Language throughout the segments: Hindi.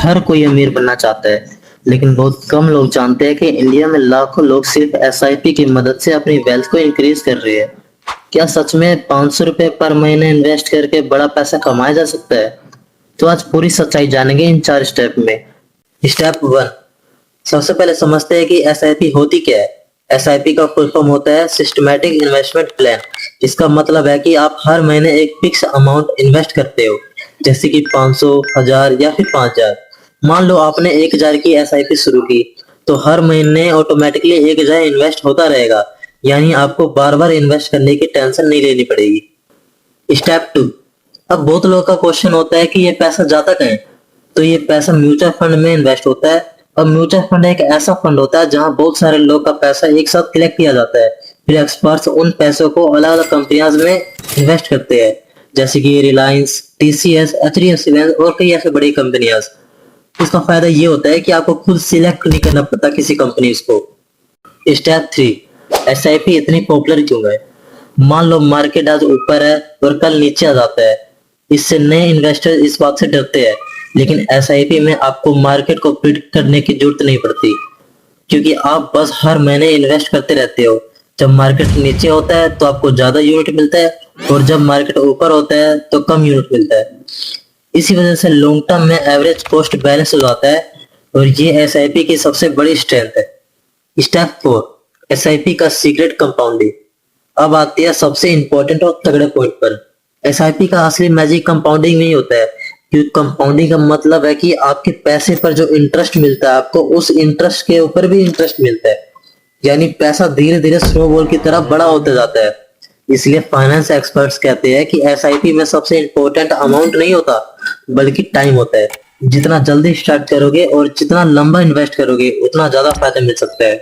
हर कोई अमीर बनना चाहता है, लेकिन बहुत कम लोग जानते हैं कि इंडिया में लाखों लोग सिर्फ एसआईपी की मदद से अपनी वेल्थ को इंक्रीज कर रहे हैं। क्या सच में 500 रुपए पर महीने इन्वेस्ट करके बड़ा पैसा कमाया जा सकता है? तो आज पूरी सच्चाई जानेंगे इन 4 स्टेप में। स्टेप 1, सबसे पहले समझते हैं कि एसआईपी होती क्या है। एसआईपी का फुल फॉर्म होता है सिस्टमैटिक इन्वेस्टमेंट प्लान। इसका मतलब है कि आप हर महीने एक फिक्स अमाउंट इन्वेस्ट करते हो, जैसे कि 500, 1000 या फिर 5000। मान लो आपने 1000 की एसआईपी शुरू की, तो हर महीने ऑटोमेटिकली 1000 इन्वेस्ट होता रहेगा, यानी आपको बार बार इन्वेस्ट करने की टेंशन नहीं लेनी पड़ेगी। स्टेप 2, अब बहुत लोगों का क्वेश्चन होता है कि ये पैसा जाता कहाँ है? तो ये पैसा म्यूचुअल फंड में इन्वेस्ट होता है। और म्यूचुअल फंड एक ऐसा फंड होता है जहां बहुत सारे लोग का पैसा एक साथ कलेक्ट किया जाता है। फिर एक्सपर्ट्स उन पैसों को अलग अलग कंपनियां में इन्वेस्ट करते हैं, जैसे कि रिलायंस, टीसीएस, एचडीएफसी बैंक और कई ऐसे बड़ी कंपनियां। इसका फायदा ये होता है कि आपको खुद सिलेक्ट नहीं करना पड़ता किसी कंपनी को। स्टेप 3, एसआईपी इतनी पॉपुलर क्यों है? मान लो मार्केट आज ऊपर है और कल नीचे आ जाता है, इससे नए इन्वेस्टर इस बात से डरते हैं। लेकिन एसआईपी में आपको मार्केट को प्रिडिक्ट करने की जरूरत नहीं पड़ती, क्योंकि आप बस हर महीने इन्वेस्ट करते रहते हो। जब मार्केट नीचे होता है तो आपको ज्यादा यूनिट मिलता है, और जब मार्केट ऊपर होता है तो कम यूनिट मिलता है। इसी वजह से लॉन्ग टर्म में एवरेज कॉस्ट बैलेंस हो जाता है, और ये एसआईपी की सबसे बड़ी स्ट्रेंथ है। स्टेप 4, एसआईपी का सीक्रेट कंपाउंडिंग। अब आती है सबसे इंपॉर्टेंट और तगड़े पॉइंट पर। एसआईपी का असली मैजिक कंपाउंडिंग नहीं होता है, क्योंकि कंपाउंडिंग का मतलब है कि आपके पैसे पर जो इंटरेस्ट मिलता है, आपको उस इंटरेस्ट के ऊपर भी इंटरेस्ट मिलता है, यानी पैसा धीरे धीरे स्नोबॉल की तरह बड़ा होता जाता है। इसलिए फाइनेंस एक्सपर्ट्स कहते हैं कि एसआईपी में सबसे इंपॉर्टेंट अमाउंट नहीं होता, बल्कि टाइम होता है। जितना जल्दी स्टार्ट करोगे और जितना लंबा इन्वेस्ट करोगे, उतना ज्यादा फायदा मिल सकता है।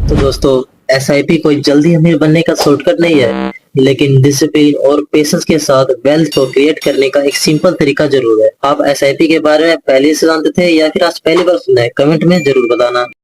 तो दोस्तों, एसआईपी कोई जल्दी अमीर बनने का शॉर्टकट नहीं है, लेकिन डिसिप्लिन और पेशेंस के साथ वेल्थ को क्रिएट करने का एक सिंपल तरीका जरूर है। आप एसआईपी के बारे में पहले से जानते थे या फिर आज पहली बार सुना है? कमेंट में जरूर बताना।